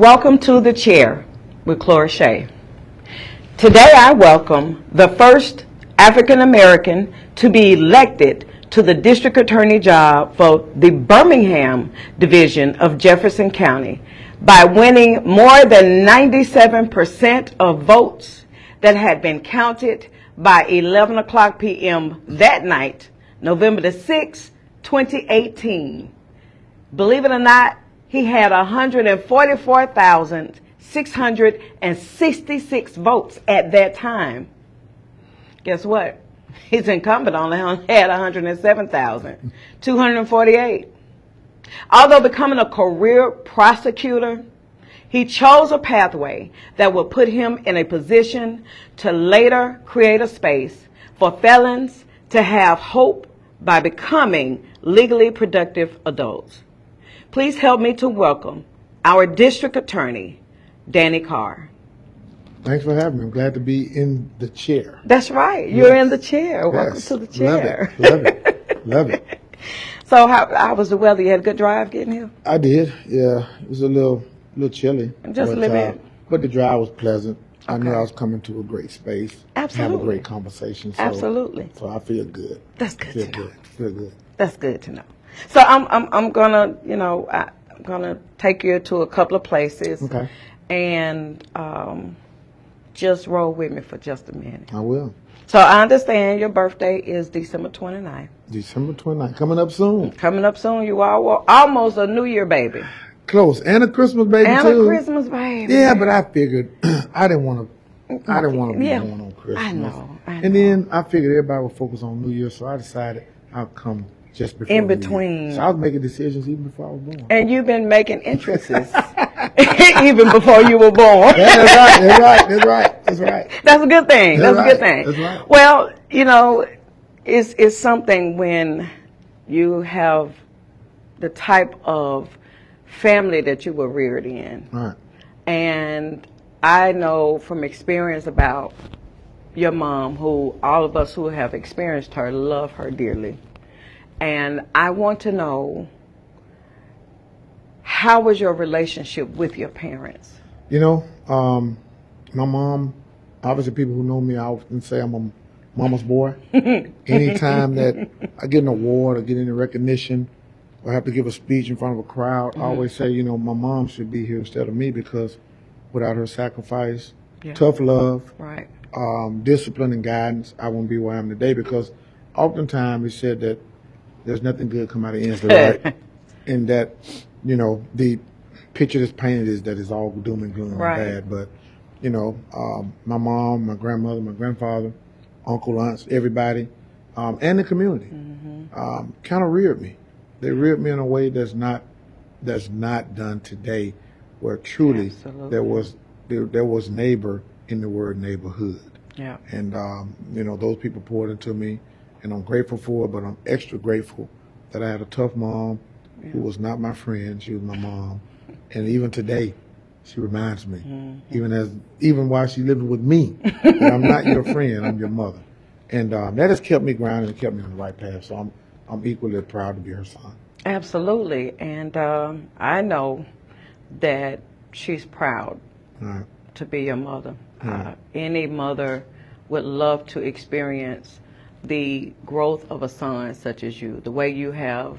Welcome to the chair with Clora Shea. Today I welcome the first African American to be elected to the district attorney job for the Birmingham division of Jefferson County by winning more than 97% of votes that had been counted by 11 o'clock p.m. that night, November the 6th, 2018. Believe it or not, he had 144,666 votes at that time. Guess what? His incumbent only had 107,248. Although becoming a career prosecutor, he chose a pathway that would put him in a position to later create a space for felons to have hope by becoming legally productive adults. Please help me to welcome our district attorney, Danny Carr. Thanks for having me. I'm glad to be in the chair. That's right. You're in the chair. Welcome to the chair. Love it. Love it. So how was the weather? You had a good drive getting here? I did. Yeah. It was a little chilly. Just a little bit. But the drive was pleasant. Okay. I knew I was coming to a great space. Absolutely. Have a great conversation. So, Absolutely. So I feel good. That's good to know. Feel good. That's good to know. So I'm gonna, I'm gonna take you to a couple of places. Okay. And just roll with me for just a minute. I will. So I understand your birthday is December 29th. December 29th. Coming up soon. Coming up soon. You are almost a New Year baby. Close. And a Christmas baby and too. And a Christmas baby. Yeah, but I figured I didn't want to be born on Christmas. I know. And then I figured everybody would focus on New Year, so I decided I'll come just before in between. So I was making decisions even before I was born. And you've been making entrances even before you were born. Yeah, that's right. That's a good thing. That's a good thing. That's right. Well, it's something when you have the type of family that you were reared in. Right. And I know from experience about your mom, who all of us who have experienced her love her dearly. And I want to know, how was your relationship with your parents? My mom, obviously people who know me, I often say I'm a mama's boy. Anytime that I get an award or get any recognition or have to give a speech in front of a crowd, I always say, my mom should be here instead of me, because without her sacrifice, tough love, right, discipline and guidance, I wouldn't be where I am today, because oftentimes it's said that there's nothing good come out of ends, right? And that, the picture that's painted is that it's all doom and gloom right. and bad. But, my mom, my grandmother, my grandfather, uncle, aunts, everybody, and the community, kind of reared me. They reared me in a way that's not done today, where truly there was neighbor in the word neighborhood. Yeah. And, those people poured into me. And I'm grateful for it, but I'm extra grateful that I had a tough mom who was not my friend. She was my mom. And even today, she reminds me, even while she's living with me, that I'm not your friend, I'm your mother. And that has kept me grounded and kept me on the right path. So I'm equally proud to be her son. Absolutely. And I know that she's proud to be your mother. Any mother would love to experience the growth of a son such as you, the way you have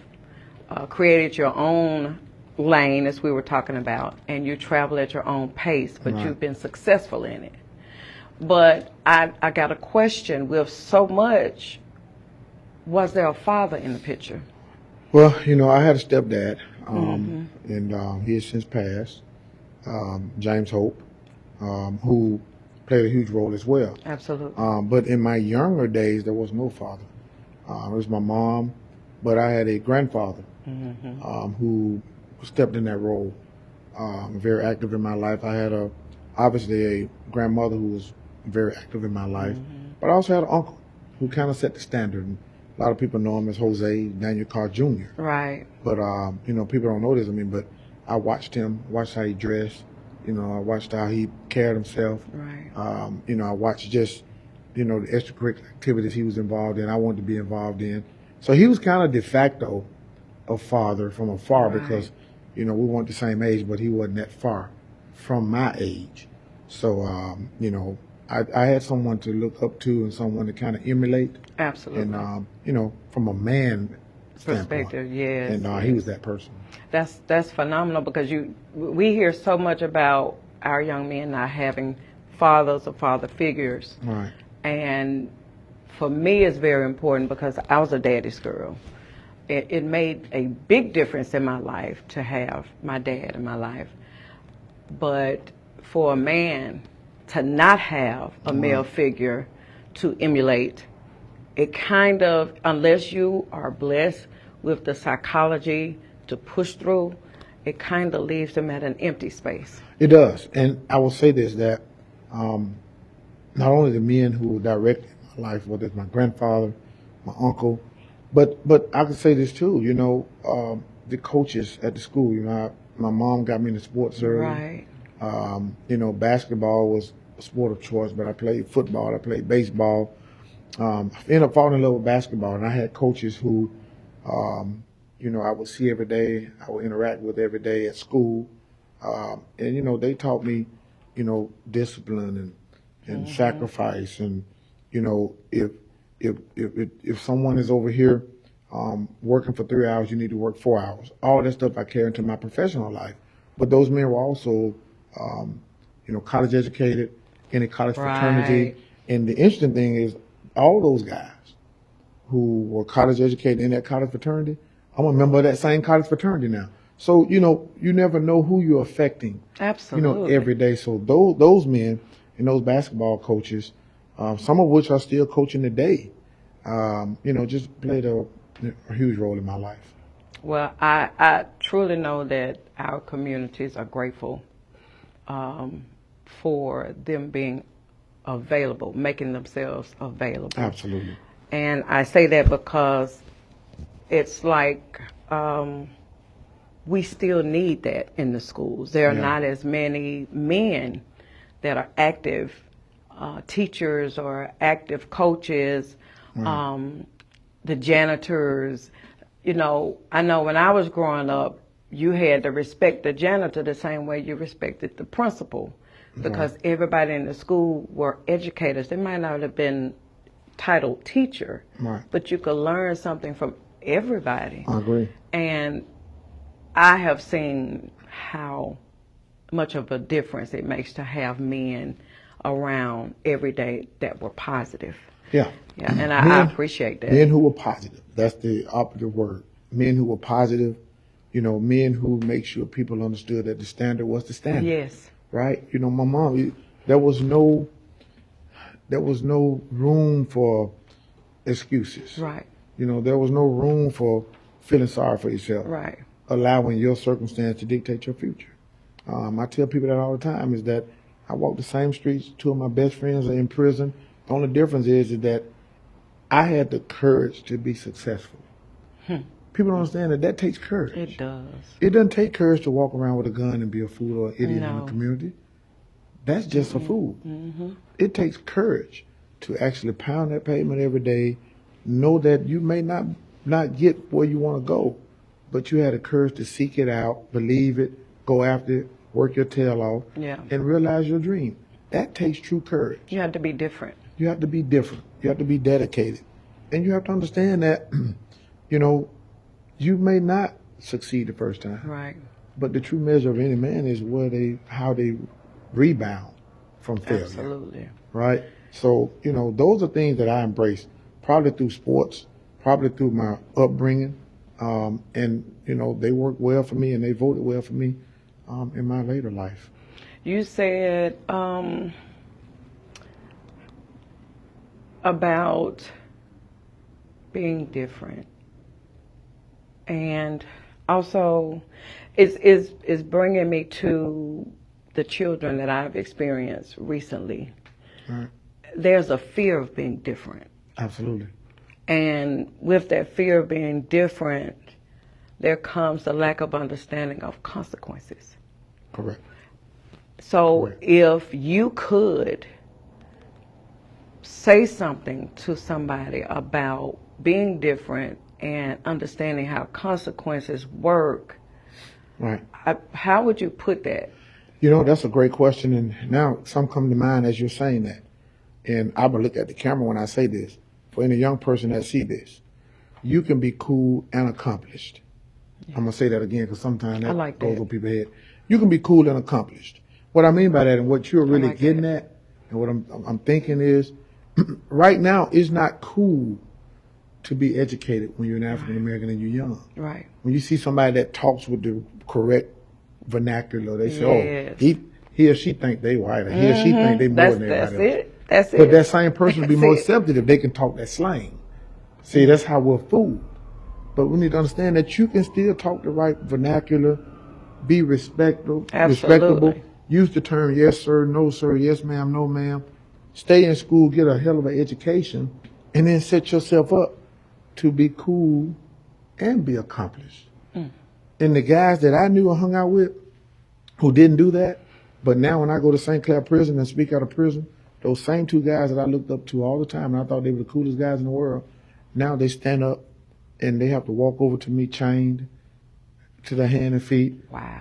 created your own lane, as we were talking about, and you travel at your own pace, but you've been successful in it. But I got a question. With so much, was there a father in the picture? Well, I had a stepdad, and he has since passed, James Hope, who played a huge role as well. Absolutely. But in my younger days, there was no father. It was my mom, but I had a grandfather who stepped in that role, very active in my life. I had obviously a grandmother who was very active in my life, but I also had an uncle who kind of set the standard. And a lot of people know him as Jose Daniel Carr Jr. Right. But, people don't know this. But I watched him, watched how he dressed. I watched how he carried himself. Right. I watched just, the extracurricular activities he was involved in, I wanted to be involved in. So he was kind of de facto a father from afar, because, we weren't the same age, but he wasn't that far. from my age. So, I had someone to look up to and someone to kind of emulate. Absolutely. And, from a man standpoint. Perspective, yes. And he was that person. That's phenomenal, because we hear so much about our young men not having fathers or father figures. Right. And for me, it's very important because I was a daddy's girl. It made a big difference in my life to have my dad in my life. But for a man to not have a male figure to emulate, it kind of, unless you are blessed with the psychology to push through, it kind of leaves them at an empty space. It does. And I will say this, that not only the men who directed my life, whether it's my grandfather, my uncle, but I can say this too, the coaches at the school. My mom got me into sports early. Right. Basketball was a sport of choice, but I played football, I played baseball. I ended up falling in love with basketball, and I had coaches who, I would see every day, I would interact with every day at school. And they taught me, discipline and sacrifice. And, if someone is over here working for 3 hours, you need to work 4 hours. All that stuff I carry into my professional life. But those men were also, college educated, in a college fraternity. And the interesting thing is, all those guys who were college educated in that college fraternity, I'm a member of that same college fraternity now. So, you never know who you're affecting. Absolutely. Every day. So those men and those basketball coaches, some of which are still coaching today, just played a huge role in my life. Well, I truly know that our communities are grateful for them being available, making themselves available. Absolutely. And I say that because it's like we still need that in the schools. There are not as many men that are active teachers or active coaches, the janitors. I know when I was growing up, you had to respect the janitor the same way you respected the principal, because everybody in the school were educators. They might not have been titled teacher, but you could learn something from everybody. I agree. And I have seen how much of a difference it makes to have men around every day that were positive. Yeah. And I appreciate that. Men who were positive. That's the operative word. Men who were positive, men who make sure people understood that the standard was the standard. Yes. Right? My mom, there was no room for excuses. Right. There was no room for feeling sorry for yourself. Right. Allowing your circumstance to dictate your future. I tell people that all the time, is that I walk the same streets. Two of my best friends are in prison. The only difference is that I had the courage to be successful. People don't understand that takes courage. It does. It doesn't take courage to walk around with a gun and be a fool or an idiot in the community. That's just a fool. It takes courage to actually pound that pavement every day, know that you may not get where you want to go, but you had the courage to seek it out, believe it, go after it, work your tail off, and realize your dream. That takes true courage. You have to be different. You have to be different. You have to be dedicated. And you have to understand that, you may not succeed the first time. Right. But the true measure of any man is how they rebound from failure. Absolutely. Right? So, those are things that I embrace, probably through sports, probably through my upbringing. And, they worked well for me and they voted well for me in my later life. You said about being different. And also, it's bringing me to the children that I've experienced recently. Right. There's a fear of being different. Absolutely. And with that fear of being different, there comes the lack of understanding of consequences. Correct. So if you could say something to somebody about being different and understanding how consequences work, right? How would you put that? You know, that's a great question. And now some come to mind as you're saying that. And I will look at the camera when I say this. For any young person that see this, you can be cool and accomplished. Yeah. I'm going to say that again because sometimes that goes over people's head. You can be cool and accomplished. What I mean by that and what you're really getting at and what I'm thinking is right now it's not cool to be educated when you're an African American and you're young. Right. When you see somebody that talks with the correct vernacular, they say, oh, he or she think they white, or he or she think they more than everybody else. That's it. But that same person will be more accepted if they can talk that slang. See, that's how we're fooled. But we need to understand that you can still talk the right vernacular, be respectable, use the term yes sir, no sir, yes ma'am, no ma'am. Stay in school, get a hell of an education, and then set yourself up to be cool and be accomplished. And the guys that I knew or hung out with who didn't do that, but now when I go to St. Clair prison and speak out of prison, those same two guys that I looked up to all the time and I thought they were the coolest guys in the world, now they stand up and they have to walk over to me chained to their hand and feet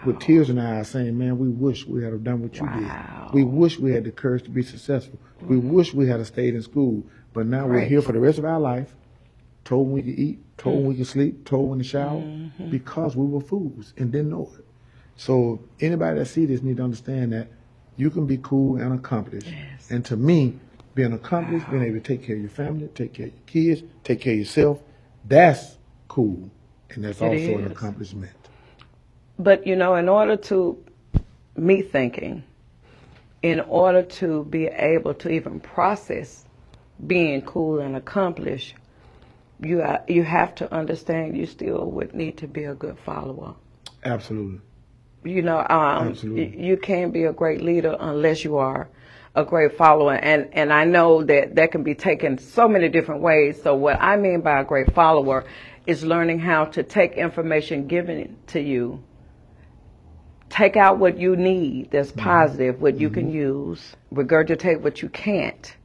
with tears in their eyes saying, man, we wish we had done what you did. We wish we had the courage to be successful. We wish we had stayed in school. But now we're here for the rest of our life, told when we could eat, told when we could sleep, told when to shower, because we were fools and didn't know it. So anybody that see this need to understand that you can be cool and accomplished. Yes. And to me, being accomplished, being able to take care of your family, take care of your kids, take care of yourself, that's cool. And that's also an accomplishment. But, you know, in order to, me thinking, in order to be able to even process being cool and accomplished, you have to understand you still would need to be a good follower. Absolutely. You know, you can't be a great leader unless you are a great follower. And I know that can be taken so many different ways. So what I mean by a great follower is learning how to take information given to you, take out what you need that's positive, what you can use, regurgitate what you can't,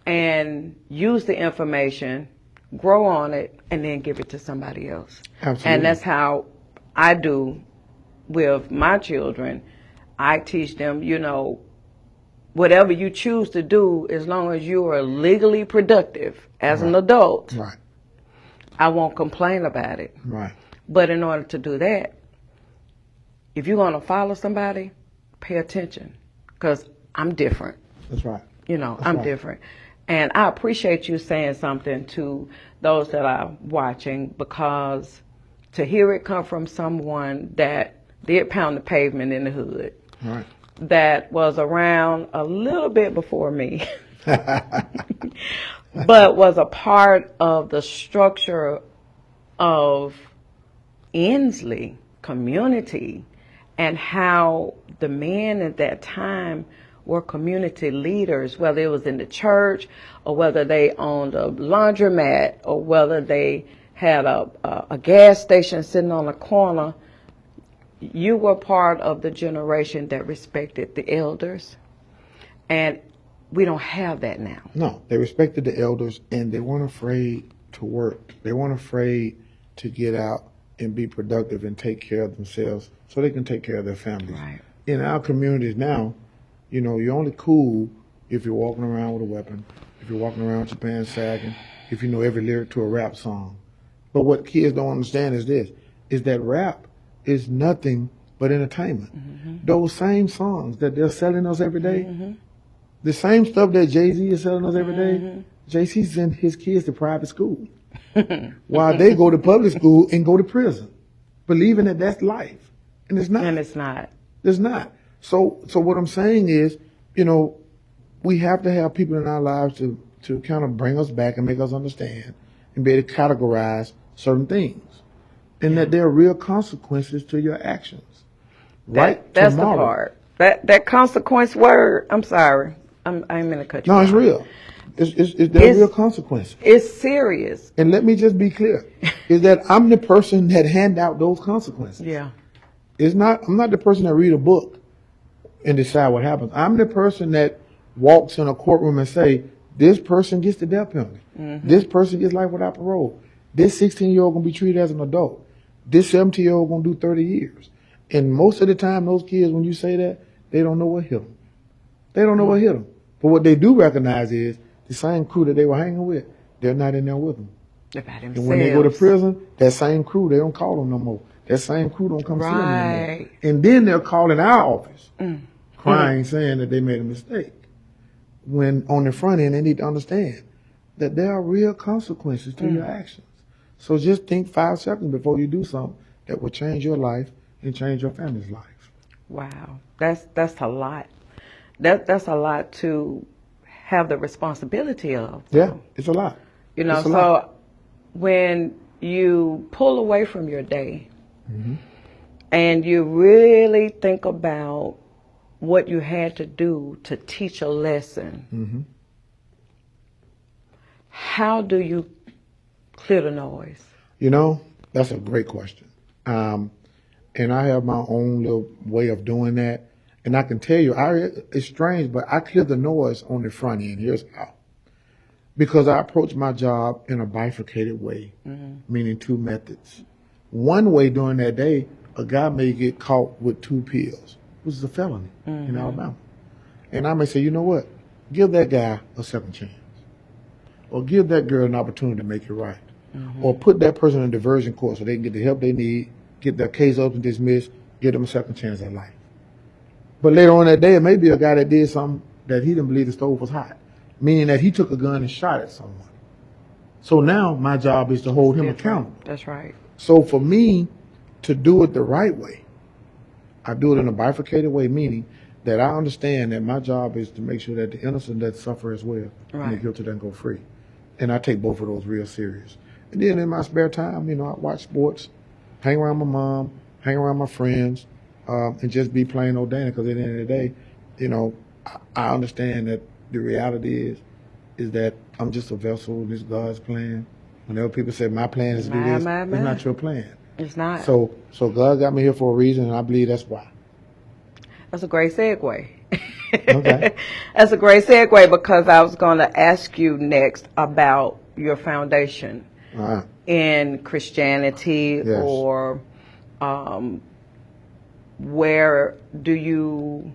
and use the information, grow on it, and then give it to somebody else. Absolutely. And that's how I do with my children. I teach them, you know, whatever you choose to do, as long as you are legally productive as an adult, I won't complain about it. Right. But in order to do that, if you're going to follow somebody, pay attention, because I'm different. That's right. You know, I'm different. And I appreciate you saying something to those that are watching, because to hear it come from someone that did pound the pavement in the hood, that was around a little bit before me, but was a part of the structure of Inslee community, and how the men at that time were community leaders, whether it was in the church or whether they owned a laundromat or whether they had a gas station sitting on a corner. You were part of the generation that respected the elders, and we don't have that now. No, they respected the elders, and they weren't afraid to work. They weren't afraid to get out and be productive and take care of themselves so they can take care of their families. Right. In our communities now, you know, you're only cool if you're walking around with a weapon, if you're walking around with your pants sagging, if you know every lyric to a rap song. But what kids don't understand is this, is that rap is nothing but entertainment. Those same songs that they're selling us every day, the same stuff that Jay-Z is selling us every day, Jay-Z sent his kids to private school while they go to public school and go to prison, believing that that's life. And it's not. And it's not. It's not. So what I'm saying is, you know, we have to have people in our lives to kind of bring us back and make us understand and be able to categorize certain things. And that there are real consequences to your actions. That's tomorrow. The part. That consequence word, I'm sorry. I ain't meant to cut you off. No, it's real. There's real consequences. It's serious. And let me just be clear, is that I'm the person that hand out those consequences. Yeah. I'm not the person that read a book and decide what happens. I'm the person that walks in a courtroom and say, this person gets the death penalty. This person gets life without parole. This 16-year-old going to be treated as an adult. This 17-year-old going to do 30 years. And most of the time, those kids, when you say that, they don't know what hit them. They don't know what hit them. But what they do recognize is the same crew that they were hanging with, they're not in there with them. They're by themselves. And when they go to prison, that same crew, they don't call them no more. That same crew don't come see them no more. And then they're calling our office, crying, saying that they made a mistake. When on the front end, they need to understand that there are real consequences to your actions. So just think 5 seconds before you do something that will change your life and change your family's life. Wow, that's a lot. That's a lot to have the responsibility of. Yeah, it's a lot. You know, so when you pull away from your day and you really think about what you had to do to teach a lesson, how do you clear the noise? You know, that's a great question. And I have my own little way of doing that. And I can tell you, it's strange, but I clear the noise on the front end. Here's how. Because I approach my job in a bifurcated way, meaning 2 methods. One way during that day, a guy may get caught with 2 pills, which is a felony in Alabama. And I may say, you know what? Give that guy a second chance. Or give that girl an opportunity to make it right. Or put that person in diversion court so they can get the help they need, get their case up and dismissed, give them a second chance at life. But later on that day, it may be a guy that did something that he didn't believe the stove was hot, meaning that he took a gun and shot at someone. So now my job is to hold him accountable. That's right. So for me to do it the right way, I do it in a bifurcated way, meaning that I understand that my job is to make sure that the innocent that suffer as well and the guilty doesn't go free. And I take both of those real serious. And then in my spare time, you know, I watch sports, hang around my mom, hang around my friends, and just be plain old Danny. Because at the end of the day, you know, I understand that the reality is that I'm just a vessel in this God's plan. Whenever people say my plan is to do this, it's not your plan. It's not. So God got me here for a reason, and I believe that's why. That's a great segue. Okay. That's a great segue because I was going to ask you next about your foundation in Christianity, or where do you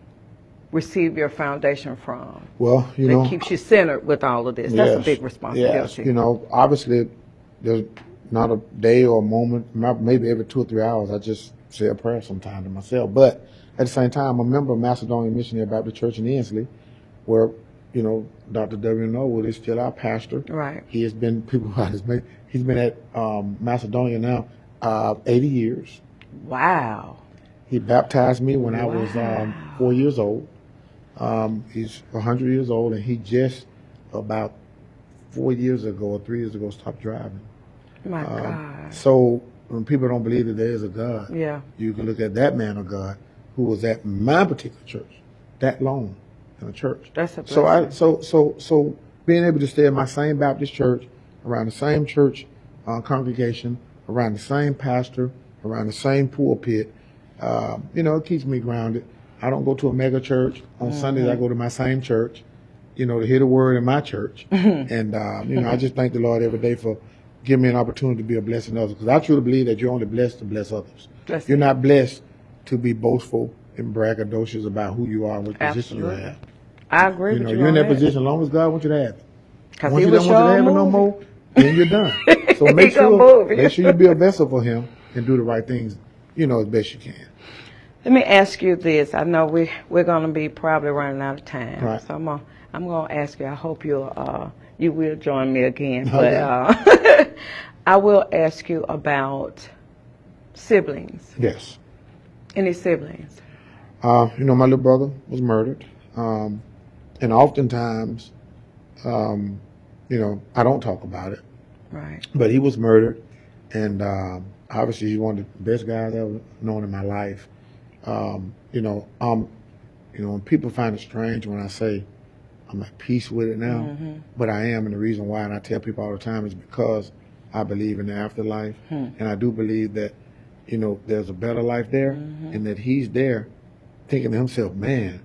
receive your foundation from? Well, you know, it keeps you centered with all of this. That's a big responsibility. Yes, you know, obviously there's not a day or a moment, maybe every 2 or 3 hours, I just say a prayer sometime to myself. But at the same time, I'm a member of Macedonian Missionary Baptist Church in Ensley, where, you know, Dr. W. Norwood is still our pastor. Right. He has been, he's been at Macedonia now 80 years. Wow. He baptized me when I was 4 years old. He's 100 years old, and he just about 4 years ago or 3 years ago stopped driving. My God. So when people don't believe that there is a God, you can look at that man of God who was at my particular church that long in a church. That's a blessing. So being able to stay in my same Baptist church, around the same church congregation, around the same pastor, around the same pulpit, you know, it keeps me grounded. I don't go to a mega church. On Sundays, I go to my same church, you know, to hear the word in my church. And, you know, I just thank the Lord every day for giving me an opportunity to be a blessing to others. Because I truly believe that you're only blessed to bless others. You're not blessed to be boastful and braggadocious about who you are and what position you have. I agree with you. You're in that position as long as God wants you to have it. Once you don't want you to have it no more, then you're done. So make sure you be a vessel for him and do the right things, you know, as best you can. Let me ask you this. I know we're going to be probably running out of time. Right. So I'm going to ask you. I hope you will join me again. Okay. But I will ask you about siblings. Yes. Any siblings? You know, my little brother was murdered. And oftentimes, you know, I don't talk about it. Right. But he was murdered. And obviously he's one of the best guys I've ever known in my life. You know, when people find it strange when I say I'm at peace with it now, but I am, and the reason why, and I tell people all the time, is because I believe in the afterlife, and I do believe that, you know, there's a better life there, and that he's there thinking to himself, man,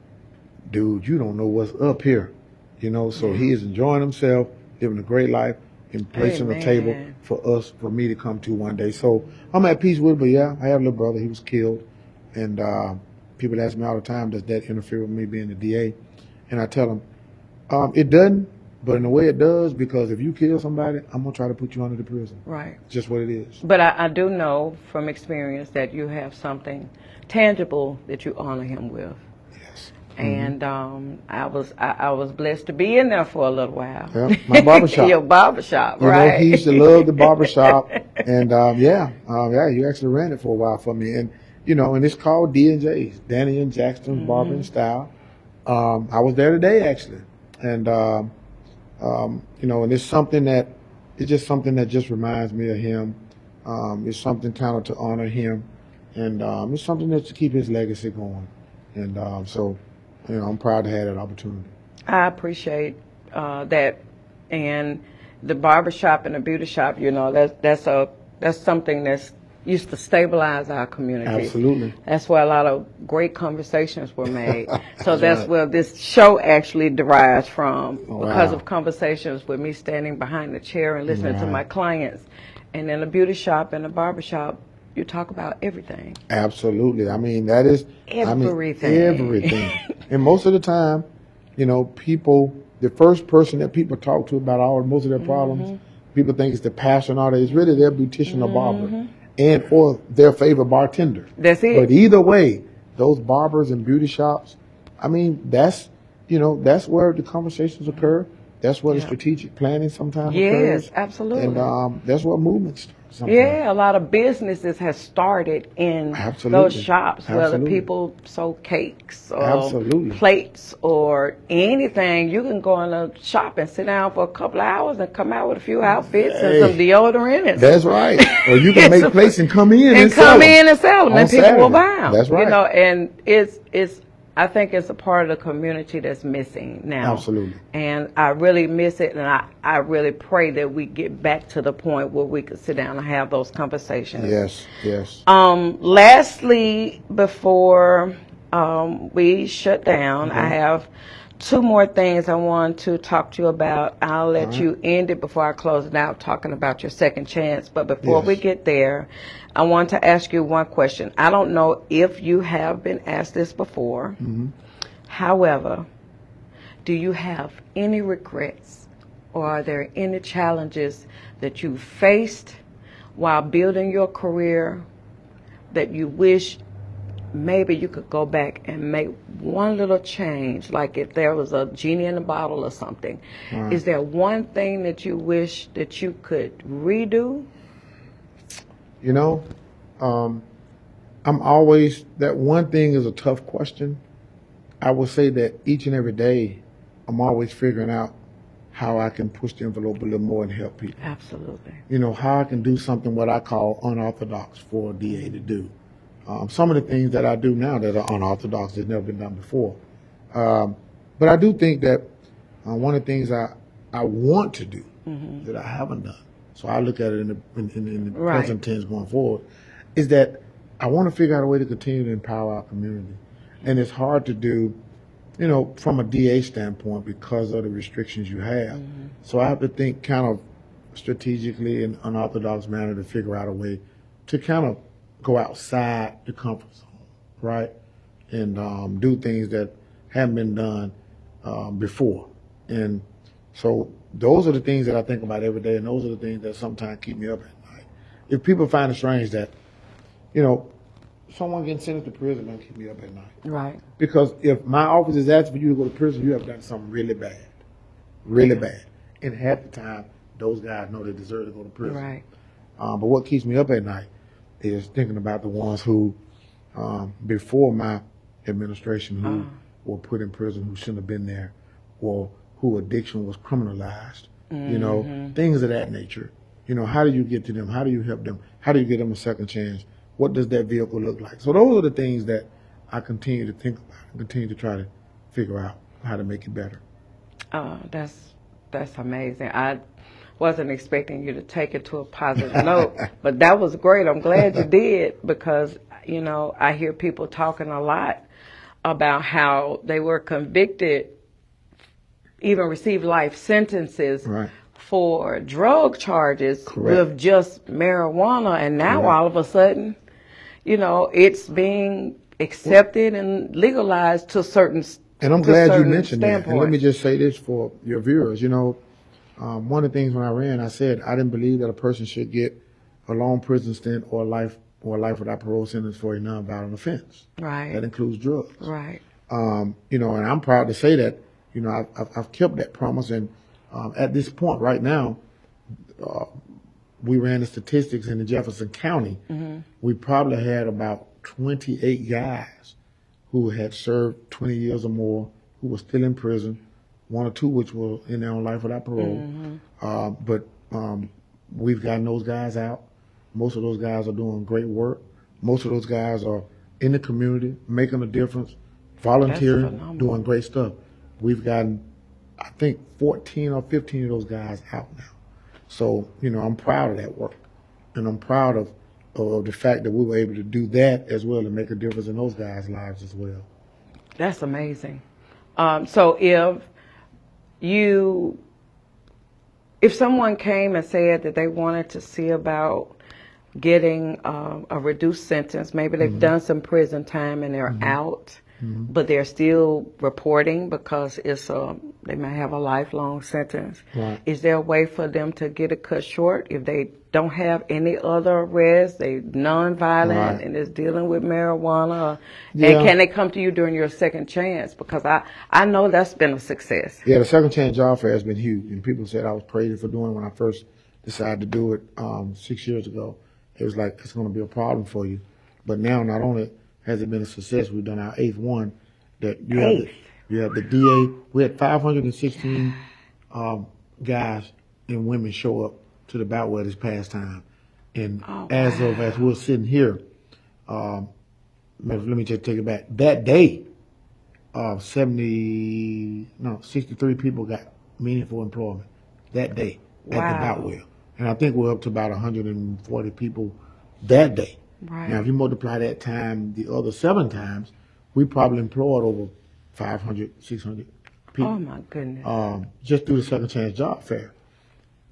dude, you don't know what's up here, you know, so he is enjoying himself, living a great life, and placing a table for me to come to one day. So I'm at peace with it, but yeah, I have a little brother, he was killed. And people ask me all the time, does that interfere with me being the DA? And I tell them, it doesn't, but in a way it does, because if you kill somebody, I'm going to try to put you under the prison. Right. It's just what it is. But I do know from experience that you have something tangible that you honor him with. Yes. And I was blessed to be in there for a little while. Yeah, my barbershop. Your barbershop, you right? Know, he used to love the barbershop. And yeah, you actually ran it for a while for me. And, and it's called D&J's, Danny and Jackson's Barber and Style. I was there today, actually. And, and it's just something that just reminds me of him. It's something kind of to honor him. And it's something that to keep his legacy going. And so, I'm proud to have that opportunity. I appreciate that. And the barbershop and the beauty shop, that's something that's used to stabilize our community. Absolutely. That's where a lot of great conversations were made. So that's where this show actually derives from, because of conversations with me standing behind the chair and listening to my clients. And in the beauty shop and the barber shop, you talk about everything. Absolutely. I mean, that is everything. Everything. And most of the time, people, the first person that people talk to about most of their problems, people think it's the pastor and all that. It's really their beautician or barber, or their favorite bartender. That's it. But either way, those barbers and beauty shops, that's where the conversations occur. That's where the strategic planning sometimes occurs. Yes, absolutely. And that's where movement starts. Yeah, a lot of businesses have started in those shops where the people sew cakes or plates or anything. You can go in a shop and sit down for a couple of hours and come out with a few outfits and some deodorant. That's right. Or you can make plates and come in and sell them, and people will buy them. That's right. And I think it's a part of the community that's missing now. Absolutely. And I really miss it, and I really pray that we get back to the point where we could sit down and have those conversations. Yes, yes. Lastly, before we shut down, I have two more things I want to talk to you about. I'll let you end it before I close it out, talking about your second chance. But before we get there, I want to ask you one question. I don't know if you have been asked this before. However, do you have any regrets, or are there any challenges that you faced while building your career that you wish maybe you could go back and make one little change, like if there was a genie in a bottle or something? Is there one thing that you wish that you could redo? That one thing is a tough question. I would say that each and every day, I'm always figuring out how I can push the envelope a little more and help people. Absolutely. How I can do something what I call unorthodox for a DA to do. Some of the things that I do now that are unorthodox that's never been done before. But I do think that one of the things I want to do that I haven't done, so I look at it in the present tense going forward, is that I want to figure out a way to continue to empower our community. And it's hard to do, from a DA standpoint because of the restrictions you have. So I have to think kind of strategically in an unorthodox manner to figure out a way to kind of go outside the comfort zone, right? And do things that haven't been done before. And so those are the things that I think about every day, and those are the things that sometimes keep me up at night. If people find it strange that, someone getting sentenced to prison don't keep me up at night. Right. Because if my office is asking for you to go to prison, you have done something really bad. Really bad. And half the time, those guys know they deserve to go to prison. Right. But what keeps me up at night is thinking about the ones who, before my administration, who were put in prison, who shouldn't have been there, or who addiction was criminalized, things of that nature. How do you get to them? How do you help them? How do you give them a second chance? What does that vehicle look like? So those are the things that I continue to think about and continue to try to figure out how to make it better. That's amazing. I wasn't expecting you to take it to a positive note, but that was great. I'm glad you did, because, I hear people talking a lot about how they were convicted, even received life sentences for drug charges with just marijuana, and now all of a sudden, it's being accepted and legalized to certain And I'm to glad you certain mentioned that. And let standpoints. me just say this for your viewers. You know, one of the things when I ran, I said I didn't believe that a person should get a long prison stint or a life without parole sentence for a nonviolent offense. Right. That includes drugs. Right. You know, and I'm proud to say that. You know, I've kept that promise, and at this point right now, we ran the statistics in the Jefferson County. Mm-hmm. We probably had about 28 guys who had served 20 years or more, who were still in prison, one or two which were in their own life without parole. Mm-hmm. But we've gotten those guys out. Most of those guys are doing great work. Most of those guys are in the community, making a difference, volunteering, doing great stuff. We've gotten, I think, 14 or 15 of those guys out now. So, you know, I'm proud of that work. And I'm proud of the fact that we were able to do that as well and make a difference in those guys' lives as well. That's amazing. So if someone came and said that they wanted to see about getting a reduced sentence, maybe they've done some prison time and they're out, but they're still reporting because they may have a lifelong sentence. Right. Is there a way for them to get it cut short if they don't have any other arrests, they nonviolent, and is dealing with marijuana? Yeah. And can they come to you during your second chance? Because I know that's been a success. Yeah, the second chance job fair has been huge, and people said I was crazy for doing it when I first decided to do it 6 years ago. It was like, it's going to be a problem for you. But now, not only has it been a success, we've done our 8th one. That you have the DA. We had 516 guys and women show up to the bout this past time. And as we're sitting here, let me just take it back. That day, 63 people got meaningful employment that day at the bout well. And I think we're up to about 140 people that day. Right. Now, if you multiply that time the other 7 times, we probably employed over 500, 600 people. Oh, my goodness. Just through the second chance job fair.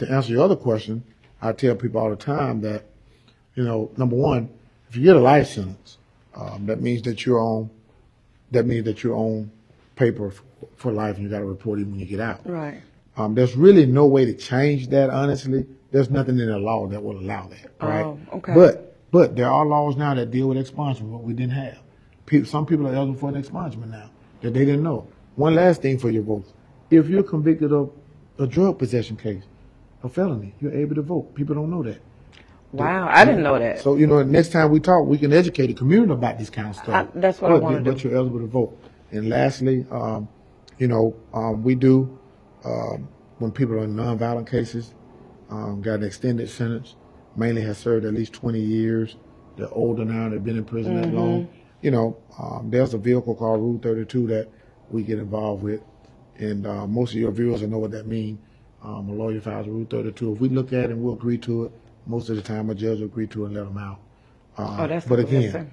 To answer your other question, I tell people all the time that, you know, number one, if you get a life sentence, that means that you're on paper for life, and you got to report it when you get out. Right. There's really no way to change that, honestly. There's nothing in the law that will allow that. Right? Oh, okay. But there are laws now that deal with expungement, what we didn't have. Some people are eligible for an expungement now that they didn't know. One last thing for your votes. If you're convicted of a drug possession case, a felony, you're able to vote. People don't know that. Wow, I didn't know that. So, you know, next time we talk, we can educate the community about this kind of stuff. That's what I want to do. But you're eligible to vote. And lastly, you know, we do, when people are in nonviolent cases, got an extended sentence, mainly has served at least 20 years. They're older now, they've been in prison that long. You know, there's a vehicle called Rule 32 that we get involved with. And most of your viewers will know what that means. A lawyer files Rule 32. If we look at it and we'll agree to it, most of the time a judge will agree to it and let them out. But again,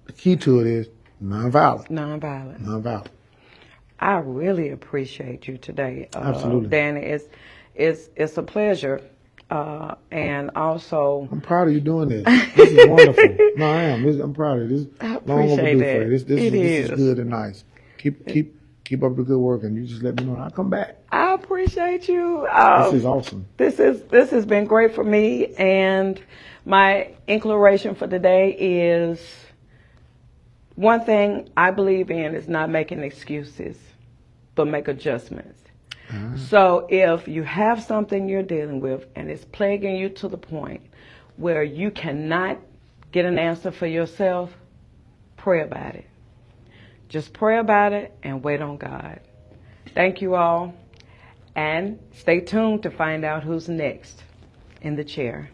the key to it is nonviolent. Nonviolent. I really appreciate you today. Absolutely. Danny, it's a pleasure. And also, I'm proud of you doing this. This is wonderful. No, I am. I'm proud of this. I Long overdue appreciate for you. that. This is good and nice. Keep up the good work, and you just let me know. I'll come back. I appreciate you. This is awesome. This has been great for me, and my inclination for today is one thing I believe in is not making excuses, but make adjustments. So if you have something you're dealing with and it's plaguing you to the point where you cannot get an answer for yourself, pray about it. Just pray about it and wait on God. Thank you all, and stay tuned to find out who's next in the chair.